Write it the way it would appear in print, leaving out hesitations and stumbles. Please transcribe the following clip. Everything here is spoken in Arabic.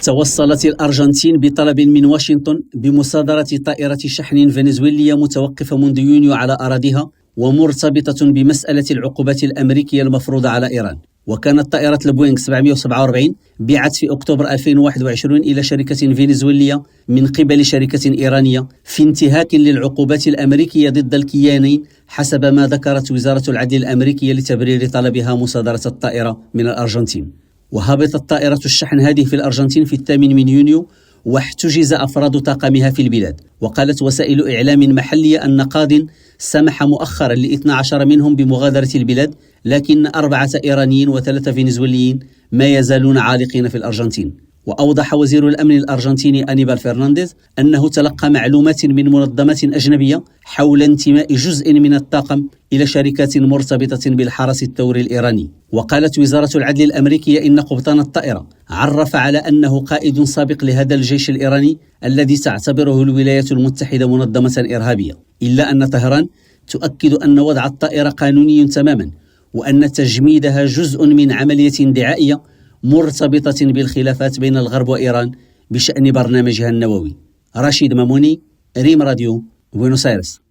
توصلت الأرجنتين بطلب من واشنطن بمصادرة طائرة شحن فنزويلية متوقفة منذ يونيو على أراضيها ومرتبطة بمسألة العقوبات الأمريكية المفروضة على إيران. وكانت طائرة البوينغ 747 بيعت في أكتوبر 2021 إلى شركة فنزويلية من قبل شركة إيرانية في انتهاك للعقوبات الأمريكية ضد الكيانين، حسب ما ذكرت وزارة العدل الأمريكية لتبرير طلبها مصادرة الطائرة من الأرجنتين. وهبطت طائرة الشحن هذه في الأرجنتين في 8 يونيو، واحتجز أفراد طاقمها في البلاد. وقالت وسائل إعلام محلية أن قاض سمح مؤخرا ل12 منهم بمغادرة البلاد، لكن 4 إيرانيين و3 فنزويليين ما يزالون عالقين في الأرجنتين. وأوضح وزير الأمن الأرجنتيني أنيبال فرنانديز أنه تلقى معلومات من منظمات أجنبية حول انتماء جزء من الطاقم إلى شركات مرتبطة بالحرس الثوري الإيراني. وقالت وزارة العدل الأمريكية إن قبطان الطائرة عرف على أنه قائد سابق لهذا الجيش الإيراني الذي تعتبره الولايات المتحدة منظمة إرهابية، إلا أن طهران تؤكد أن وضع الطائرة قانوني تماما، وأن تجميدها جزء من عملية دعائية مرتبطة بالخلافات بين الغرب وإيران بشأن برنامجها النووي. رشيد ماموني، ريم راديو، بوينوس آيرس.